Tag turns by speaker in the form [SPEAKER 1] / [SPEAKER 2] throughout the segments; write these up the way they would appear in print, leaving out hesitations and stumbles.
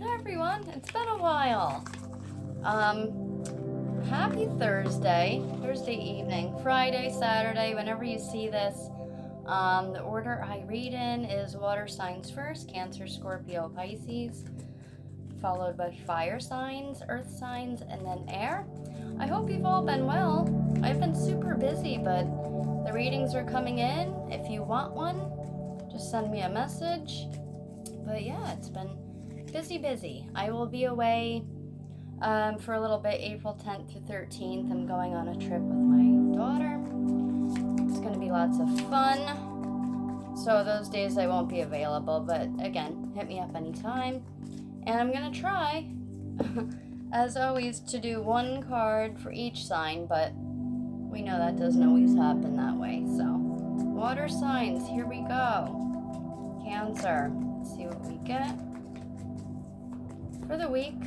[SPEAKER 1] Hi everyone, it's been a while. Happy Thursday evening, Friday, Saturday, whenever you see this. The order I read in is water signs first, Cancer, Scorpio, Pisces, followed by fire signs, earth signs, and then air. I hope you've all been well. I've been super busy, but the readings are coming in. If you want one, just send me a message. But yeah, it's been busy. I will be away for a little bit, April 10th to 13th. I'm going on a trip with my daughter. It's going to be lots of fun. So those days I won't be available, but again, hit me up anytime. And I'm going to try, as always, to do one card for each sign, but we know that doesn't always happen that way. So, water signs, here we go. Cancer, let's see what we get. For the week,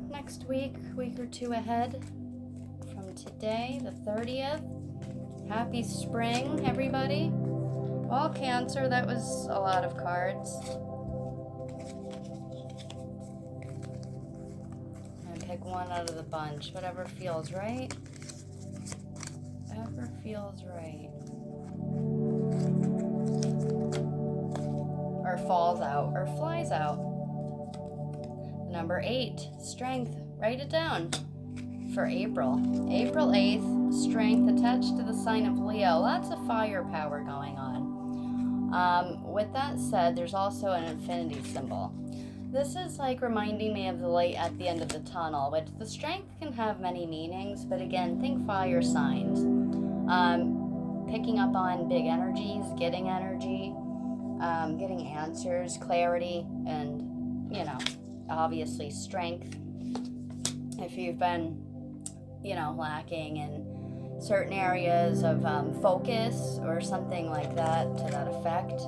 [SPEAKER 1] next week or two ahead from today, the 30th. Happy spring, everybody. All Cancer, that was a lot of cards. I'm gonna pick one out of the bunch, whatever feels right. Whatever feels right. Or falls out, or flies out. Number 8, strength. Write it down for April. April 8th, strength attached to the sign of Leo. Lots of firepower going on. With that said, there's also an infinity symbol. This is like reminding me of the light at the end of the tunnel, which the strength can have many meanings, but again, think fire signs. Picking up on big energies, getting energy, getting answers, clarity, and, obviously strength. If you've been, lacking in certain areas of focus or something like that to that effect,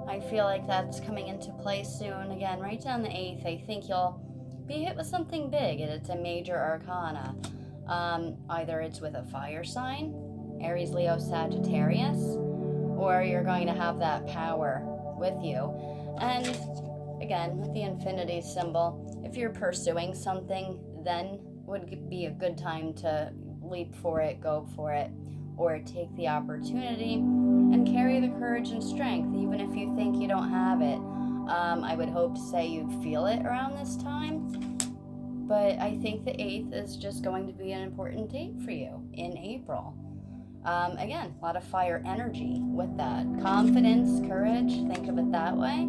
[SPEAKER 1] I feel like that's coming into play soon. Again, write down the 8th. I think you'll be hit with something big, and it's a major arcana. Either it's with a fire sign, Aries, Leo, Sagittarius, or you're going to have that power with you. And again, with the infinity symbol, if you're pursuing something, then would be a good time to leap for it, go for it, or take the opportunity and carry the courage and strength, even if you think you don't have it. I would hope to say you feel it around this time, but I think the 8th is just going to be an important date for you in April. Again, a lot of fire energy with that. Confidence, courage, think of it that way.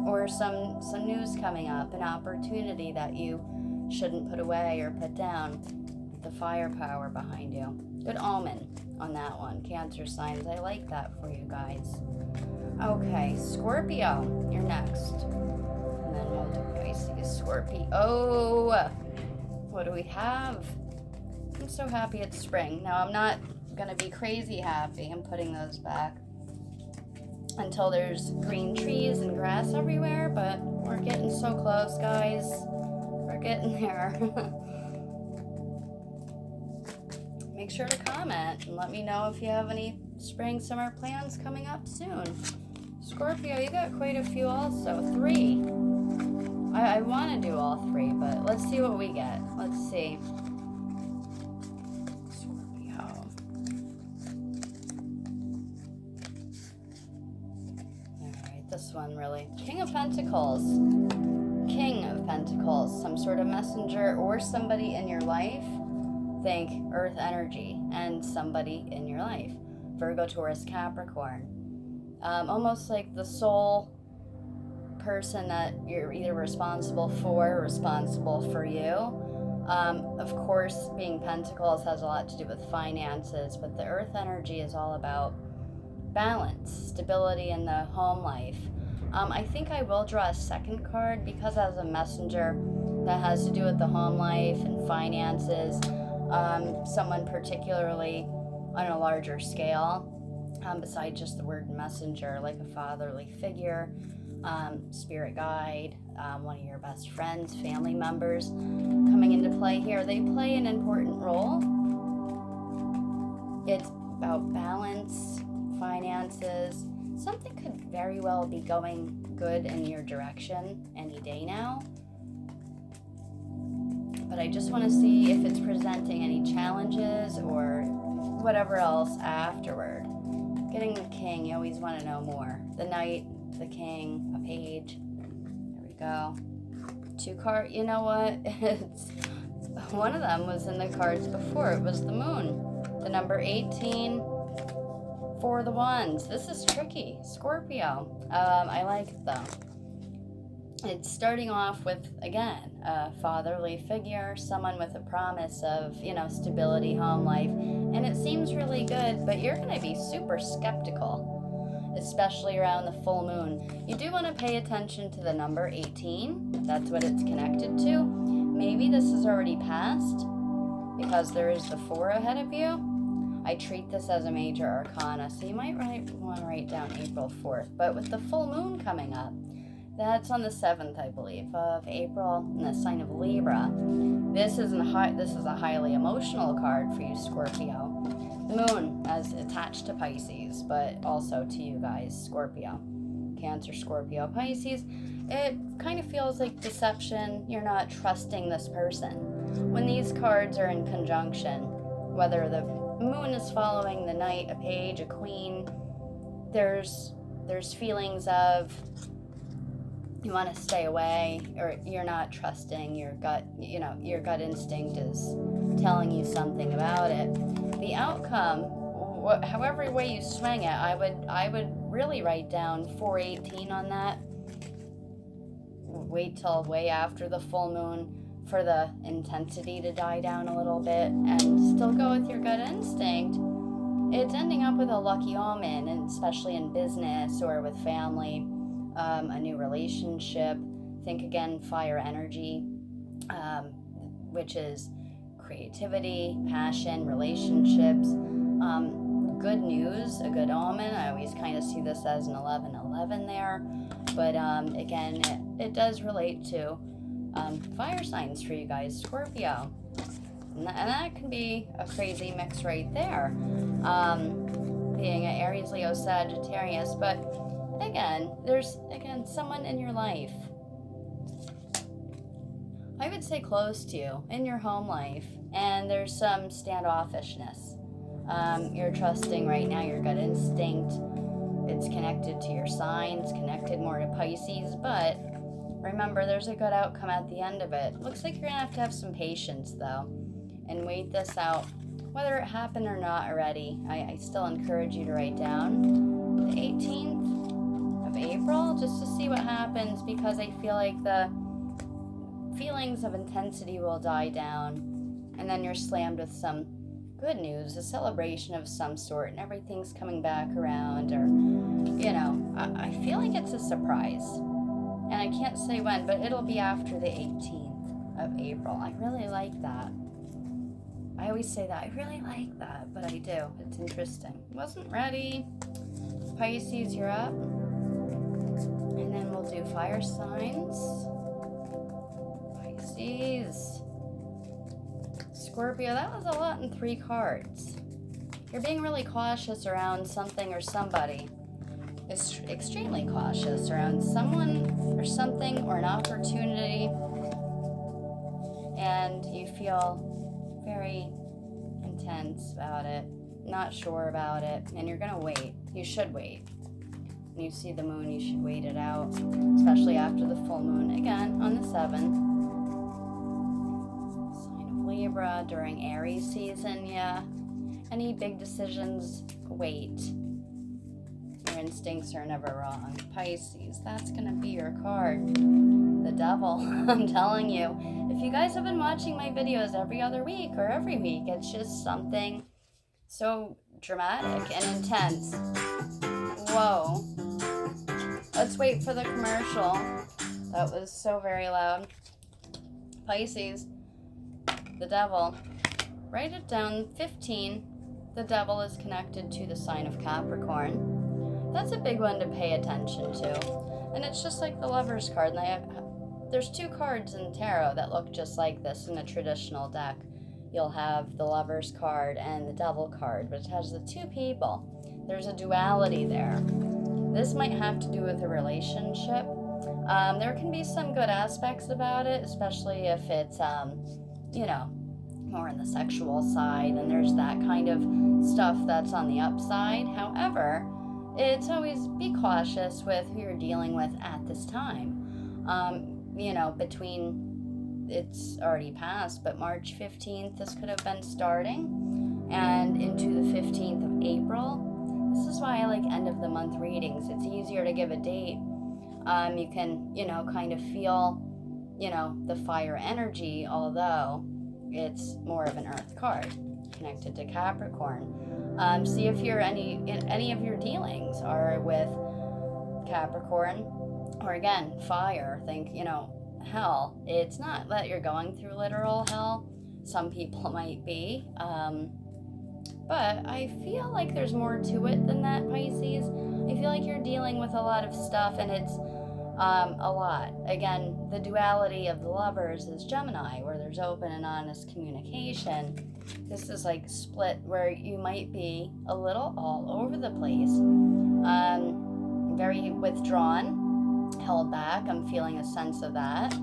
[SPEAKER 1] Or some news coming up, an opportunity that you shouldn't put away or put down. The firepower behind you. Good omen on that one. Cancer signs, I like that for you guys. Okay, Scorpio, you're next. And then we'll do Pisces, Scorpio. Oh, what do we have? I'm so happy it's spring. Now, I'm not going to be crazy happy. I'm putting those back until there's green trees and grass everywhere, but we're getting so close, guys. We're getting there. Make sure to comment and let me know if you have any spring, summer plans coming up soon. Scorpio, you got quite a few also. 3. I want to do all 3, but let's see what we get. Let's see. Scorpio. Alright, this one really. King of Pentacles. King of Pentacles. Some sort of messenger or somebody in your life. Think earth energy and somebody in your life. Virgo, Taurus, Capricorn. Almost like the sole person that you're either responsible for or responsible for you. Of course, being Pentacles has a lot to do with finances, but the earth energy is all about balance, stability in the home life. I think I will draw a second card because as a messenger that has to do with the home life and finances. Someone particularly on a larger scale, besides just the word messenger, like a fatherly figure, spirit guide, one of your best friends, family members coming into play here. They play an important role. It's about balance, finances. Something could very well be going good in your direction any day now. But I just want to see if it's presenting any challenges or whatever else afterward. Getting the king, you always want to know more. The knight, the king, a page. There we go. 2 cards. You know what? It's one of them was in the cards before. It was the moon. The number 18 for the wands. This is tricky. Scorpio. I like it though. It's starting off with, again, a fatherly figure, someone with a promise of, stability, home life, and it seems really good, but you're going to be super skeptical, especially around the full moon. You do want to pay attention to the number 18. That's what it's connected to. Maybe this is already passed because there is the 4 ahead of you. I treat this as a major arcana, so you might want to write down April 4th, but with the full moon coming up, that's on the 7th, I believe, of April, in the sign of Libra. This is a highly emotional card for you, Scorpio. The moon as attached to Pisces, but also to you guys, Scorpio. Cancer, Scorpio, Pisces. It kind of feels like deception. You're not trusting this person. When these cards are in conjunction, whether the moon is following the knight, a page, a queen, there's feelings of you want to stay away, or you're not trusting your gut. Your gut instinct is telling you something about it. The outcome, however way you swing it, I would really write down 418 on that. Wait till way after the full moon for the intensity to die down a little bit, and still go with your gut instinct. It's ending up with a lucky omen, and especially in business or with family. A new relationship. Think again, fire energy, which is creativity, passion, relationships. Good news, a good omen. I always kind of see this as an 11-11 there. But again, it does relate to fire signs for you guys, Scorpio. And that can be a crazy mix right there. Being an Aries, Leo, Sagittarius. But again, there's someone in your life, I would say close to you, in your home life, and there's some standoffishness. You're trusting right now your gut instinct. It's connected to your signs, connected more to Pisces, but remember, there's a good outcome at the end of it. Looks like you're gonna have some patience though, and wait this out. Whether it happened or not already, I still encourage you to write down the 18th of April just to see what happens, because I feel like the feelings of intensity will die down, and then you're slammed with some good news, a celebration of some sort, and everything's coming back around, or I feel like it's a surprise, and I can't say when, but it'll be after the 18th of April. I really like that. I always say that, I really like that, but I do. It's interesting. Wasn't ready. Pisces, you're up. And then we'll do fire signs. Pisces. Scorpio, that was a lot in 3 cards. You're being really cautious around something or somebody. It's extremely cautious around someone or something or an opportunity. And you feel very intense about it, not sure about it, and you're gonna wait. You should wait. When you see the moon, you should wait it out, especially after the full moon, again, on the 7th. Sign of Libra during Aries season, yeah. Any big decisions, wait. Your instincts are never wrong. Pisces, that's gonna be your card. The devil, I'm telling you. If you guys have been watching my videos every other week or every week, it's just something so dramatic and intense. Whoa. Let's wait for the commercial. That was so very loud. Pisces, the devil. Write it down, 15. The devil is connected to the sign of Capricorn. That's a big one to pay attention to. And it's just like the Lover's card. And there's 2 cards in tarot that look just like this in a traditional deck. You'll have the Lover's card and the Devil card, which has the 2 people. There's a duality there. This might have to do with a relationship. There can be some good aspects about it, especially if it's, more on the sexual side, and there's that kind of stuff that's on the upside. However, it's always be cautious with who you're dealing with at this time. Between, it's already passed, but March 15th, this could have been starting, and into the 15th of April. This is why I like end of the month readings. It's easier to give a date. You can, kind of feel, the fire energy, although it's more of an earth card connected to Capricorn. See if any of your dealings are with Capricorn, or again, fire. Think, hell. It's not that you're going through literal hell. Some people might be. But I feel like there's more to it than that, Pisces. I feel like you're dealing with a lot of stuff, and it's a lot. Again, the duality of the lovers is Gemini, where there's open and honest communication. This is like split, where you might be a little all over the place. Very withdrawn, held back. I'm feeling a sense of that.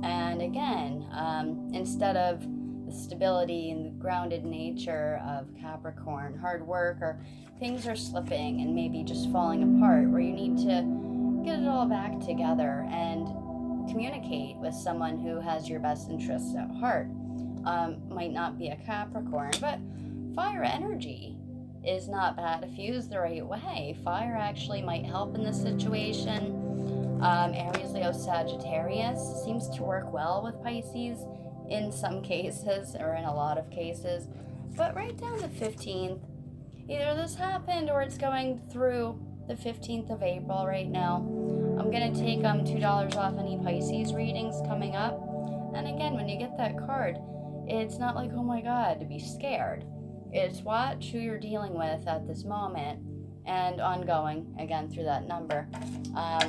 [SPEAKER 1] And again, instead of the stability and the grounded nature of Capricorn, hard work, or things are slipping and maybe just falling apart, where you need to get it all back together and communicate with someone who has your best interests at heart. Might not be a Capricorn, but fire energy is not bad if used the right way. Fire actually might help in this situation. Aries, Leo, Sagittarius seems to work well with Pisces in some cases, or in a lot of cases. But right down the 15th, either this happened or it's going through the 15th of April right now. I'm going to take $2 off any Pisces readings coming up. And again, when you get that card, it's not like, oh my God, to be scared. It's watch who you're dealing with at this moment and ongoing, again, through that number.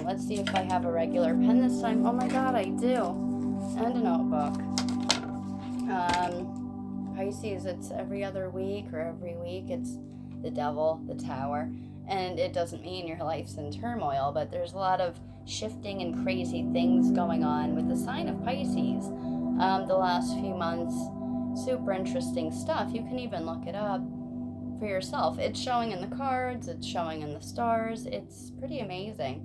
[SPEAKER 1] Let's see if I have a regular pen this time. Oh my God, I do. And a notebook. Pisces, it's every other week or every week. It's the Devil, the Tower. And it doesn't mean your life's in turmoil, but there's a lot of shifting and crazy things going on with the sign of Pisces the last few months. Super interesting stuff. You can even look it up for yourself. It's showing in the cards. It's showing in the stars. It's pretty amazing.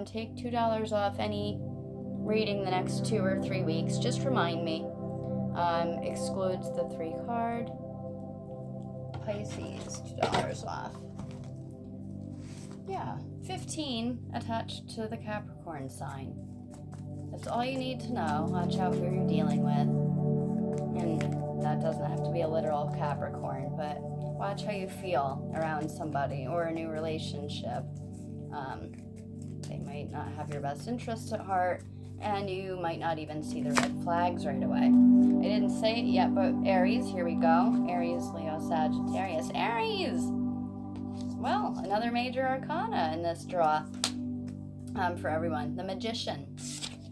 [SPEAKER 1] Take $2 off any reading the next 2 or 3 weeks. Just remind me. Excludes the 3 card. Pisces, $2 off. Yeah, 15 attached to the Capricorn sign. That's all you need to know. Watch out who you're dealing with. And that doesn't have to be a literal Capricorn, but watch how you feel around somebody or a new relationship. They might not have your best interests at heart, and you might not even see the red flags right away. I didn't say it yet, but Aries, here we go. Aries, Leo, Sagittarius. Aries! Well, another major arcana in this draw for everyone. The Magician,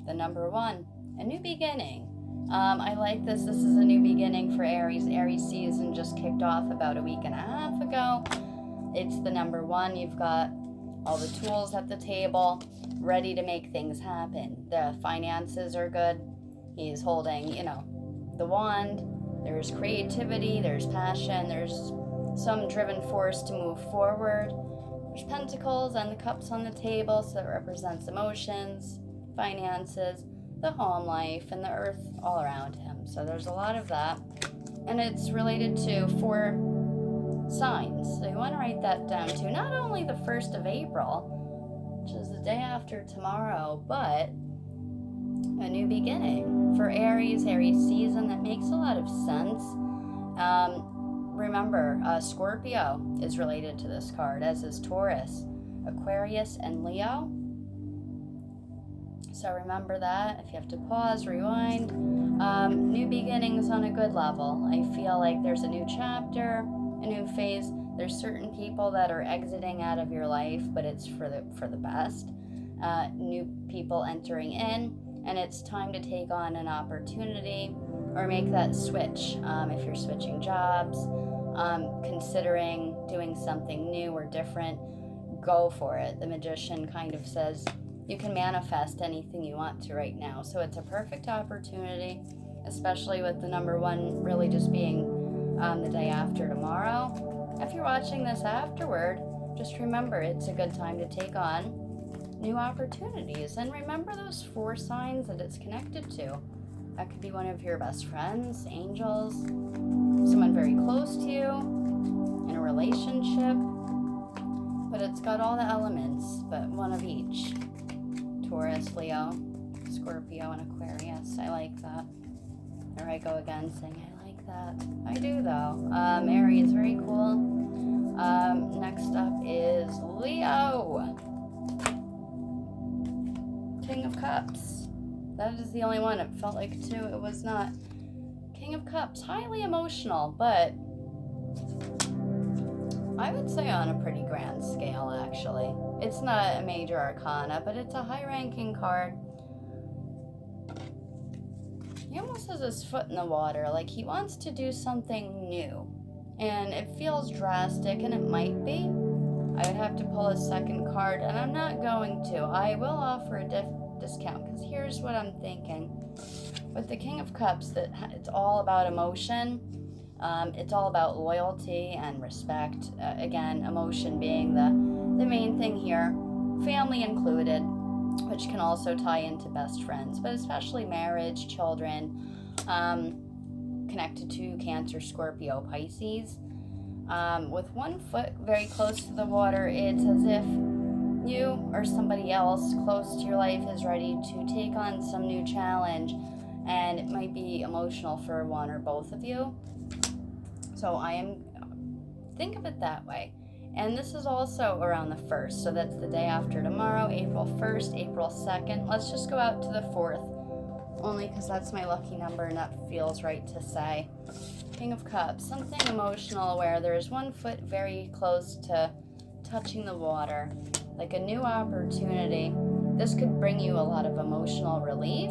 [SPEAKER 1] the number 1, a new beginning. I like this. This is a new beginning for Aries. Aries season just kicked off about a week and a half ago. It's the number 1. You've got all the tools at the table, ready to make things happen. The finances are good. He's holding, the wand. There's creativity, there's passion, there's some driven force to move forward. There's pentacles and the cups on the table, so that represents emotions, finances, the home life, and the earth all around him. So there's a lot of that. And it's related to 4 signs. So you want to write that down too. Not only the 1st of April, which is the day after tomorrow, but a new beginning for Aries season. That makes a lot of sense. Remember, Scorpio is related to this card, as is Taurus, Aquarius, and Leo. So remember that. If you have to pause, rewind. New beginnings on a good level. I feel like there's a new chapter, a new phase. There's certain people that are exiting out of your life, but it's for the best. New people entering in, and it's time to take on an opportunity or make that switch. If you're switching jobs, considering doing something new or different, go for it. The Magician kind of says you can manifest anything you want to right now. So it's a perfect opportunity. especially with the number 1 really just being the day after tomorrow. If you're watching this afterward, just remember it's a good time to take on new opportunities. And remember those 4 signs that it's connected to. That could be one of your best friends, angels, someone very close to you, in a relationship. But it's got all the elements, but one of each. Taurus, Leo, Scorpio, and Aquarius. I like that. There I go again saying I like that. I do though. Aries, very cool. Next up is Leo. King of Cups. That is the only one. It felt like 2. It was not. King of Cups. Highly emotional, but I would say on a pretty grand scale, actually. It's not a major arcana, but it's a high-ranking card. He almost has his foot in the water, like he wants to do something new. And it feels drastic, and it might be. I would have to pull a second card, and I'm not going to. I will offer a discount, because here's what I'm thinking. With the King of Cups, that it's all about emotion. It's all about loyalty and respect. Again, emotion being the main thing here. Family included, which can also tie into best friends, but especially marriage, children, connected to Cancer, Scorpio, Pisces. With 1 foot very close to the water, it's as if you or somebody else close to your life is ready to take on some new challenge, and it might be emotional for one or both of you. So think of it that way. And this is also around the 1st, so that's the day after tomorrow, April 1st, April 2nd. Let's just go out to the 4th, only because that's my lucky number and that feels right to say. King of Cups, something emotional where there's 1 foot very close to touching the water, like a new opportunity. This could bring you a lot of emotional relief,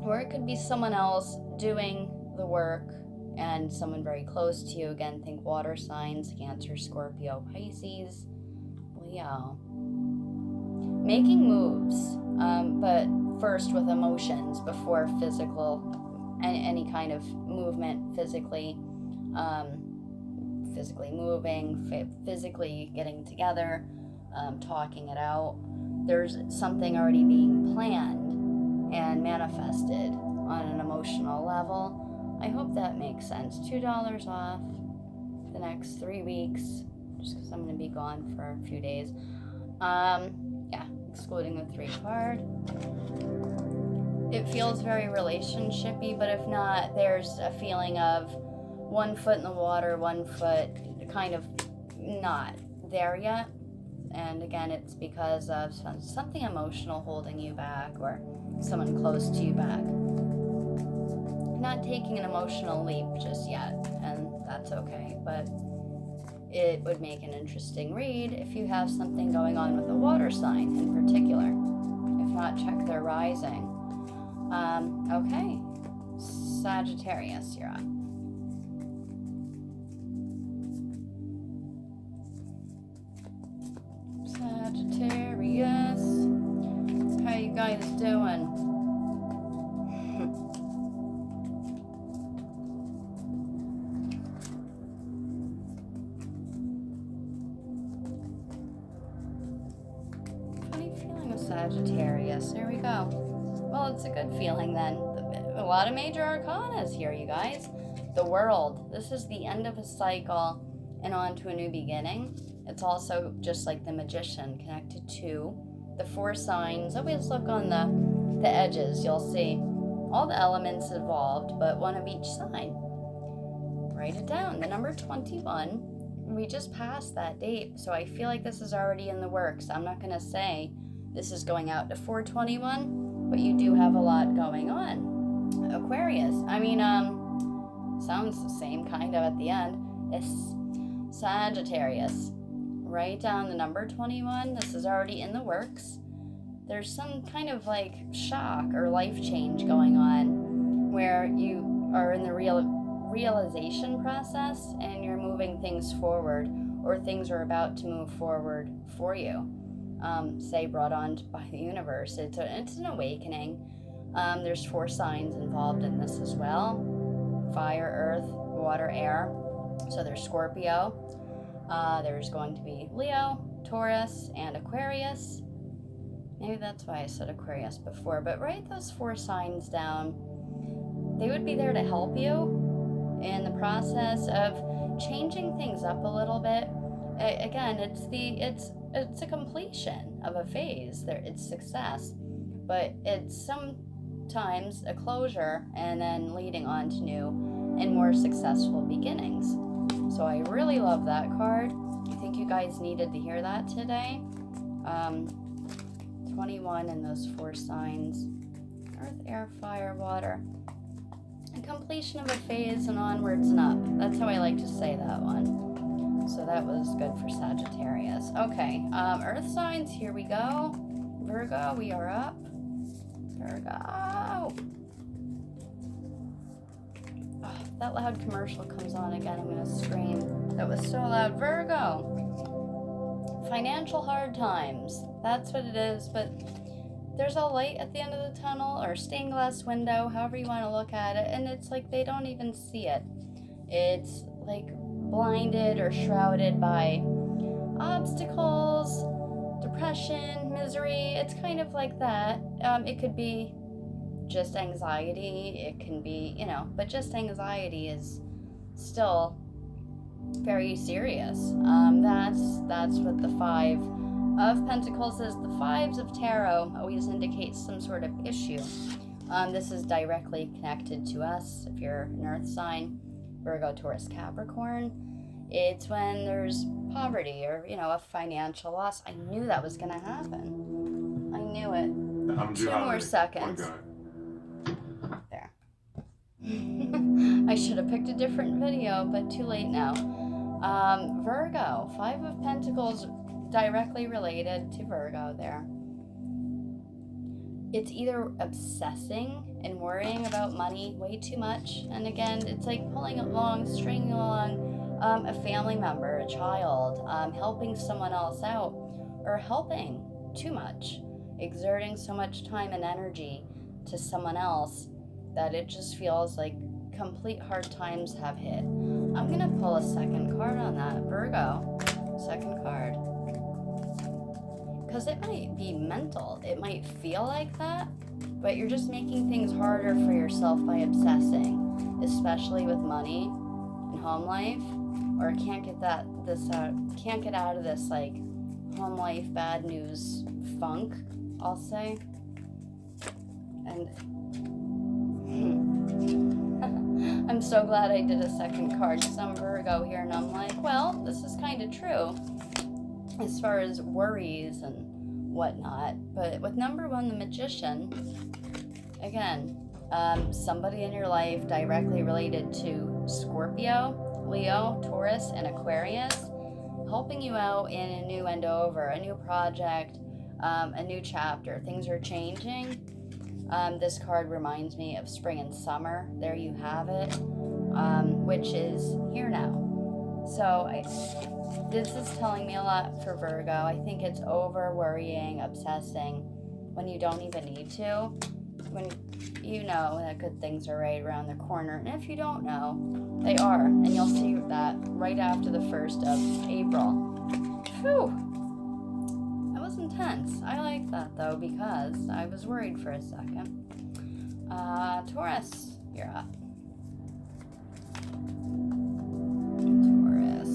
[SPEAKER 1] or it could be someone else doing the work and someone very close to you. Again, think water signs, Cancer, Scorpio, Pisces, Leo. Making moves, but first with emotions before physical, any kind of movement physically, physically moving, physically getting together, talking it out. There's something already being planned and manifested on an emotional level. I hope that makes sense. $2 off the next 3 weeks, just because I'm going to be gone for a few days. Yeah, excluding the 3 card. It feels very relationshipy, but if not, there's a feeling of 1 foot in the water, 1 foot kind of not there yet. And again, it's because of something emotional holding you back, or someone close to you back. Not taking an emotional leap just yet, and that's okay, but it would make an interesting read if you have something going on with a water sign in particular. If not, check their rising. Okay, Sagittarius, you're up. Sagittarius, how you guys doing? Funny feeling with Sagittarius. There we go. Well, it's a good feeling then. A lot of major arcanas here, you guys. The World. This is the end of a cycle and on to a new beginning. It's also just like the Magician, connected to the 4 signs. Always look on the edges. You'll see all the elements involved, but one of each sign. Write it down. The number 21. We just passed that date, so I feel like this is already in the works. I'm not going to say this is going out to 421, but you do have a lot going on. Aquarius. Sounds the same kind of at the end. It's Sagittarius. Write down the number 21. This is already in the works. There's some kind of like shock or life change going on where you are in the realization process and you're moving things forward, or things are about to move forward for you. Say brought on by the universe. It's an awakening. There's 4 signs involved in this as well. Fire, earth, water, air. So there's Scorpio. There's going to be Leo, Taurus, and Aquarius. Maybe that's why I said Aquarius before, but write those 4 signs down. They would be there to help you in the process of changing things up a little bit. Again, it's a completion of a phase. It's success, but it's sometimes a closure and then leading on to new and more successful beginnings. So I really love that card. I think you guys needed to hear that today. 21 in those 4 signs. Earth, air, fire, water. A completion of a phase and onwards and up. That's how I like to say that one. So that was good for Sagittarius. Okay, earth signs, here we go. Virgo, we are up. Virgo. Oh, if that loud commercial comes on again, I'm going to scream. That was so loud. Virgo. Financial hard times. That's what it is, but there's a light at the end of the tunnel, or stained glass window, however you want to look at it, and it's like they don't even see it. It's like blinded or shrouded by obstacles, depression, misery. It's kind of like that. It could be just anxiety. It can be, but just anxiety is still very serious. That's what the 5 of Pentacles is. The 5s of Tarot always indicate some sort of issue. This is directly connected to us. If you're an earth sign, Virgo, Taurus, Capricorn, it's when there's poverty or, a financial loss. I knew that was going to happen. I knew it. 2 more seconds. There. I should have picked a different video, but too late now. Virgo, 5 of Pentacles, directly related to Virgo there. It's either obsessing and worrying about money way too much, and again, it's like pulling along, stringing along a family member, a child, helping someone else out, or helping too much, exerting so much time and energy to someone else that it just feels like complete hard times have hit. I'm going to pull a second card on that. Virgo, second card. Because it might be mental. It might feel like that, but you're just making things harder for yourself by obsessing, especially with money and home life, or can't get out of this like home life bad news funk, I'll say. And I'm so glad I did a second card because I'm Virgo here, and I'm like, well, this is kind of true as far as worries and whatnot. But with number 1, the Magician, again, somebody in your life directly related to Scorpio, Leo, Taurus, and Aquarius, helping you out in a new endeavor, a new project, a new chapter. Things are changing. This card reminds me of spring and summer. There you have it, which is here now. So this is telling me a lot for Virgo. I think it's over worrying, obsessing when you don't even need to, when you know that good things are right around the corner. And if you don't know, they are. And you'll see that right after the 1st of April. Whew. That was intense. I like that though, because I was worried for a second. Taurus, you're up. Taurus.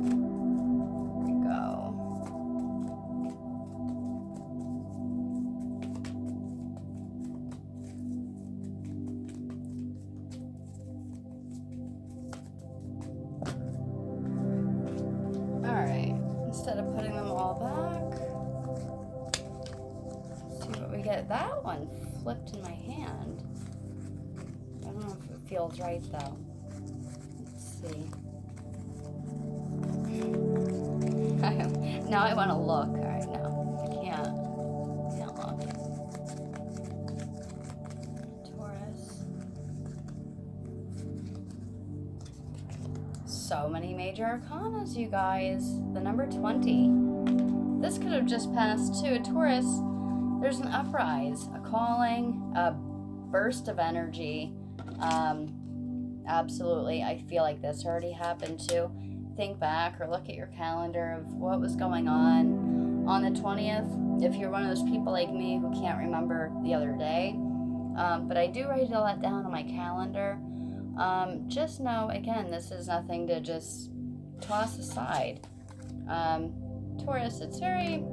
[SPEAKER 1] Here we go. Alright, instead of putting them all back, see what we get. That one flipped in my hand. I don't know if it feels right though. Let's see. Now I want to look. Alright, no. I can't look. Taurus. So many major arcanas, you guys. The number 20. This could have just passed too. Taurus, there's an uprise, a calling, a burst of energy. Absolutely, I feel like this already happened too. Think back or look at your calendar of what was going on the 20th. If you're one of those people like me who can't remember the other day, but I do write all that down on my calendar. Just know, again, this is nothing to just toss aside. Taurus, it's very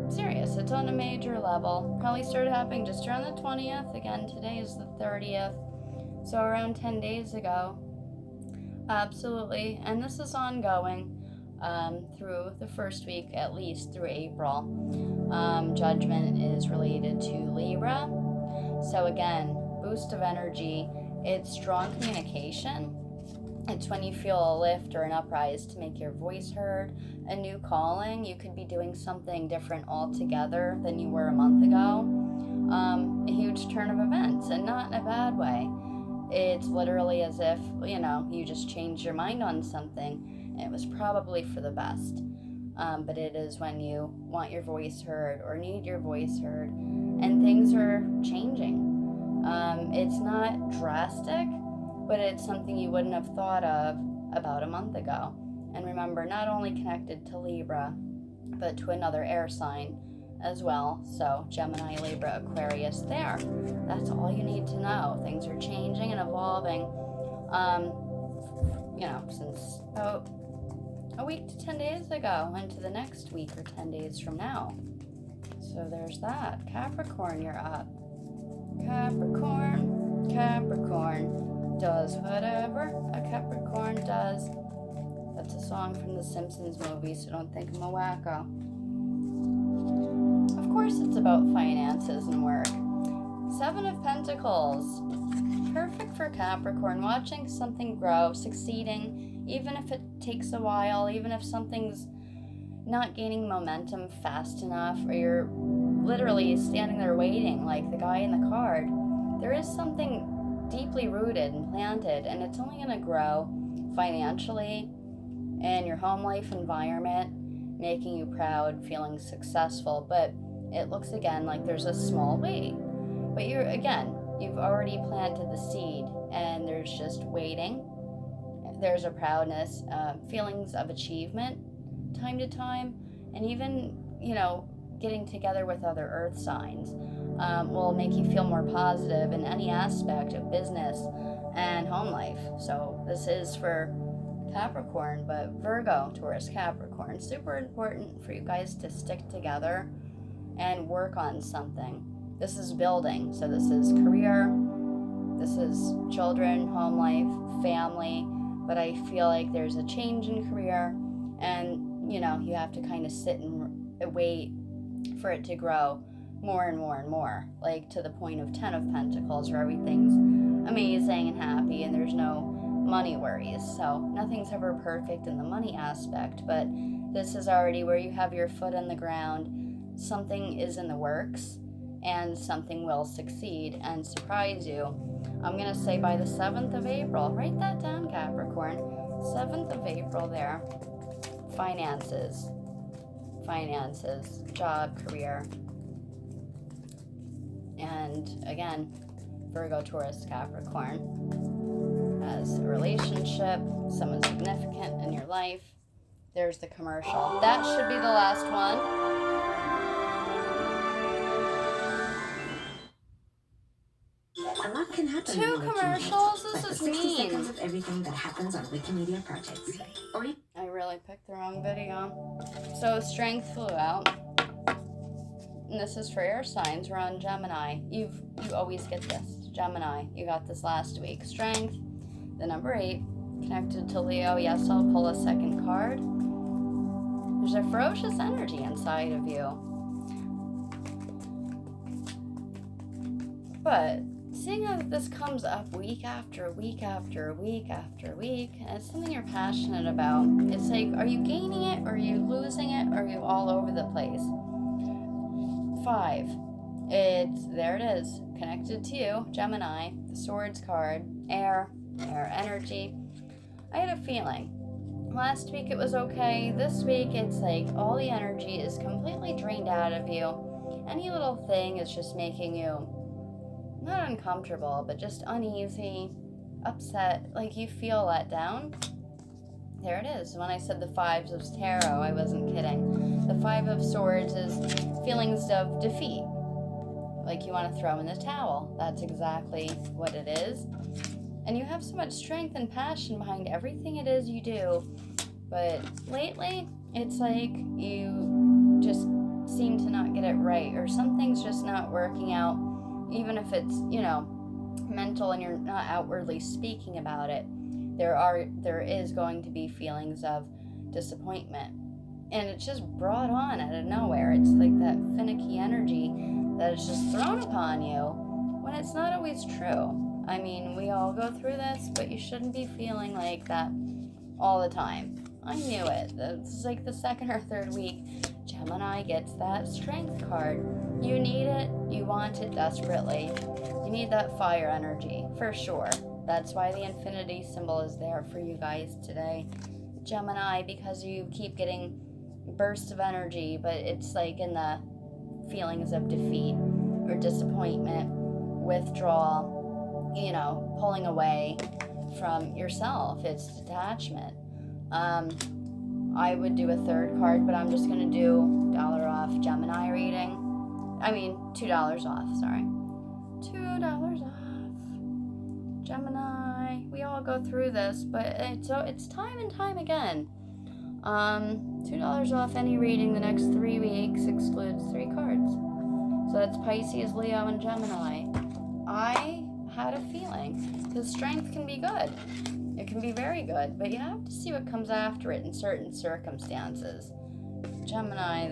[SPEAKER 1] serious. It's on a major level. Probably started happening just around the 20th. Again, today is the 30th. So around 10 days ago. Absolutely. And this is ongoing through the first week, at least through April. Judgment is related to Libra. So again, boost of energy. It's strong communication. It's when you feel a lift or an uprise to make your voice heard, a new calling. You could be doing something different altogether than you were a month ago. A huge turn of events, and not in a bad way. It's literally as if, you just changed your mind on something. It was probably for the best. But it is when you want your voice heard or need your voice heard, and things are changing. It's not drastic, but it's something you wouldn't have thought of about a month ago. And remember, not only connected to Libra, but to another air sign as well. So Gemini, Libra, Aquarius there. That's all you need to know. Things are changing and evolving, since about a week to 10 days ago into the next week or 10 days from now. So there's that. Capricorn, you're up. Capricorn does whatever a Capricorn does. That's a song from the Simpsons movie, so don't think I'm a wacko. Of course it's about finances and work. 7 of Pentacles. Perfect for Capricorn, watching something grow, succeeding, even if it takes a while, even if something's not gaining momentum fast enough, or you're literally standing there waiting like the guy in the card. There is something deeply rooted and planted, and it's only going to grow financially in your home life environment, making you proud, feeling successful. But it looks again like there's a small wait. But you've already planted the seed, and there's just waiting. There's a proudness, feelings of achievement time to time, and even, getting together with other earth signs will make you feel more positive in any aspect of business and home life. So this is for Capricorn, but Virgo, Taurus, Capricorn, super important for you guys to stick together and work on something. This is building, so this is career, this is children, home life, family, but I feel like there's a change in career, and you have to kind of sit and wait for it to grow more and more and more, like to the point of 10 of Pentacles, where everything's amazing and happy and there's no money worries. So nothing's ever perfect in the money aspect, but this is already where you have your foot on the ground. Something is in the works, and something will succeed and surprise you. I'm going to say by the 7th of April. Write that down, Capricorn. 7th of April there. Finances, job, career. And again, Virgo, Taurus, Capricorn. As a relationship, someone significant in your life. There's the commercial. That should be the last one.
[SPEAKER 2] A lot can happen.
[SPEAKER 1] 2 commercials? This is
[SPEAKER 2] 60
[SPEAKER 1] mean.
[SPEAKER 2] seconds of everything that happens on Wikimedia projects.
[SPEAKER 1] I really picked the wrong video. So Strength flew out. And this is for air signs. We're on Gemini. You always get this. Gemini, you got this last week. Strength, the number 8, connected to Leo. Yes, I'll pull a second card. There's a ferocious energy inside of you. But seeing that this comes up week after week after week after week, and it's something you're passionate about, it's like, are you gaining it, or are you losing it, or are you all over the place? 5. There it is, connected to you, Gemini, the Swords card, air energy. I had a feeling. Last week it was okay. This week it's like all the energy is completely drained out of you. any little thing is just making you not uncomfortable, but just uneasy, upset, like you feel let down, there it is. When I said the fives of tarot, I wasn't kidding. The 5 of swords is feelings of defeat, like you want to throw in the towel. That's exactly what it is. And you have so much strength and passion behind everything it is you do, but lately it's like you just seem to not get it right, or something's just not working out, even if it's, mental and you're not outwardly speaking about it. There is going to be feelings of disappointment, and it's just brought on out of nowhere. It's like that finicky energy that is just thrown upon you when it's not always true. I mean, we all go through this, but you shouldn't be feeling like that all the time. I knew it. It's like the second or third week Gemini gets that strength card. You need it. You want it desperately. You need that fire energy, for sure. That's why the infinity symbol is there for you guys today, Gemini, because you keep getting bursts of energy, but it's like in the feelings of defeat or disappointment, withdrawal, pulling away from yourself. It's detachment. I would do a third card, but I'm just going to do $1 off Gemini reading. I mean, $2 off, sorry. $2 off. Gemini, we all go through this, but it's time and time again. $2 off any reading the next 3 weeks excludes 3 cards. So that's Pisces, Leo, and Gemini. I had a feeling, because strength can be good. It can be very good, but you have to see what comes after it in certain circumstances. Gemini,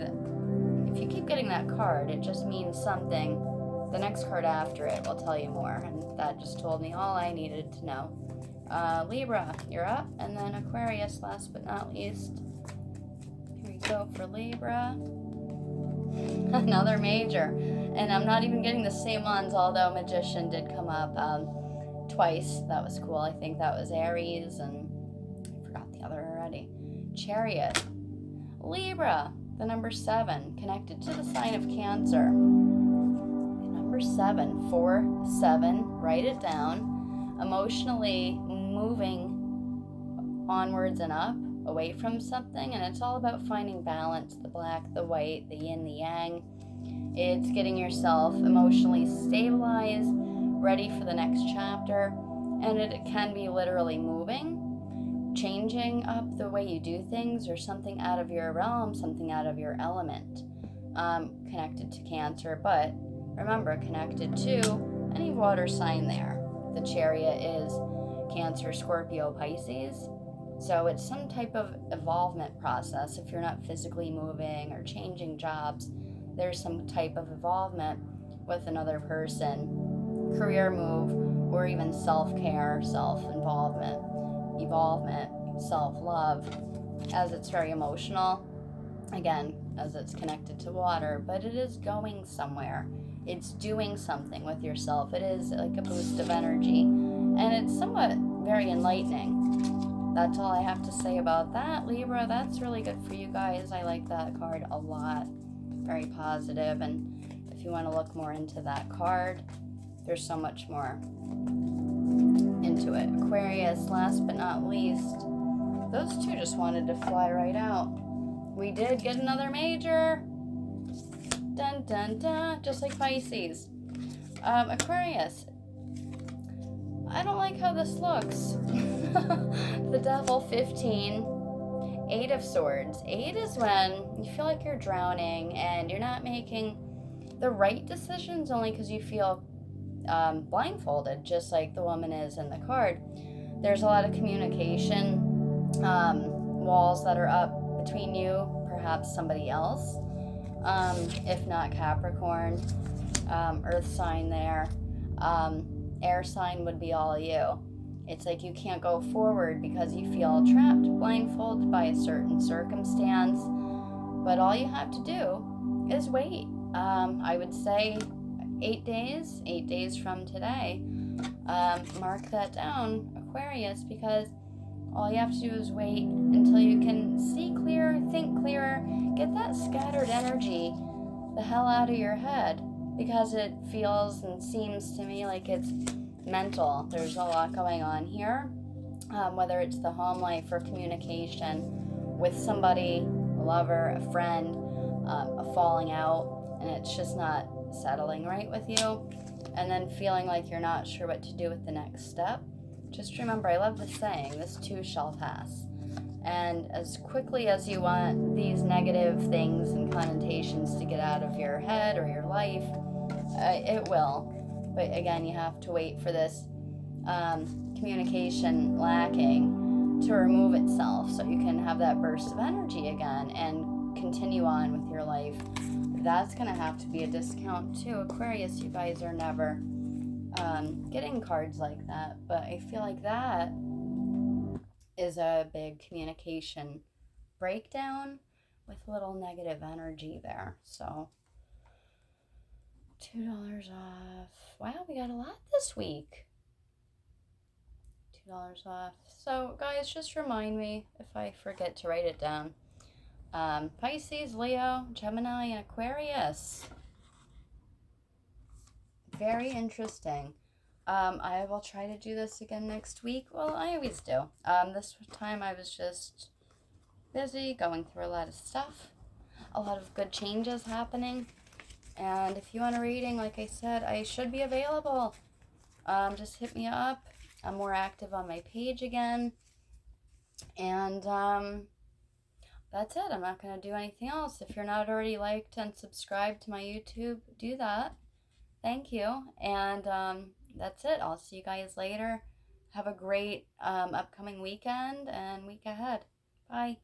[SPEAKER 1] if you keep getting that card, it just means something. The next card after it will tell you more, and that just told me all I needed to know. Libra, you're up, and then Aquarius, last but not least. Here we go for Libra. Another major, and I'm not even getting the same ones, although Magician did come up twice. That was cool. I think that was Aries, and I forgot the other already. Chariot. Libra, the number 7, connected to the sign of Cancer. Number 7, 4, 7, write it down. Emotionally moving onwards and up, away from something, and it's all about finding balance, the black, the white, the yin, the yang. It's getting yourself emotionally stabilized, ready for the next chapter, and it can be literally moving, changing up the way you do things, or something out of your realm, something out of your element, connected to Cancer, but remember, connected to any water sign there. The Chariot is Cancer, Scorpio, Pisces. So it's some type of evolvement process. If you're not physically moving or changing jobs, there's some type of evolvement with another person, career move, or even self-care, evolvement, self-love, as it's very emotional, again, as it's connected to water, but it is going somewhere. It's doing something with yourself. It is like a boost of energy, and it's somewhat very enlightening. That's all I have to say about that, Libra. That's really good for you guys. I like that card a lot. Very positive, and if you want to look more into that card, there's so much more into it. Aquarius, last but not least. Those two just wanted to fly right out. We did get another major. Dun, dun, dun. Just like Pisces. Aquarius. I don't like how this looks. The Devil, 15. 8 of Swords. 8 is when you feel like you're drowning and you're not making the right decisions only because you feel blindfolded, just like the woman is in the card. There's a lot of communication walls that are up between you, perhaps somebody else, if not Capricorn, earth sign there. Air sign would be all you. It's like you can't go forward because you feel trapped, blindfolded by a certain circumstance. But all you have to do is wait. I would say 8 days from today. Mark that down, Aquarius, because all you have to do is wait until you can see clear, think clearer, get that scattered energy the hell out of your head, because it feels and seems to me like it's mental. There's a lot going on here, whether it's the home life or communication with somebody, a lover, a friend, a falling out, and it's just not settling right with you, and then feeling like you're not sure what to do with the next step. Just remember, I love this saying, this too shall pass. And as quickly as you want these negative things and connotations to get out of your head or your life, it will. But again, you have to wait for this communication lacking to remove itself so you can have that burst of energy again and continue on with your life. That's going to have to be a discount too. Aquarius, you guys are never getting cards like that, but I feel like that is a big communication breakdown with a little negative energy there. So $2 off. Wow, we got a lot this week. $2 off. So guys, just remind me if I forget to write it down. Pisces, Leo, Gemini, and Aquarius. Very interesting. I will try to do this again next week. Well, I always do. This time I was just busy going through a lot of stuff. A lot of good changes happening. And if you want a reading, like I said, I should be available. Just hit me up. I'm more active on my page again. And that's it. I'm not going to do anything else. If you're not already liked and subscribed to my YouTube, do that. Thank you. And that's it. I'll see you guys later. Have a great upcoming weekend and week ahead. Bye.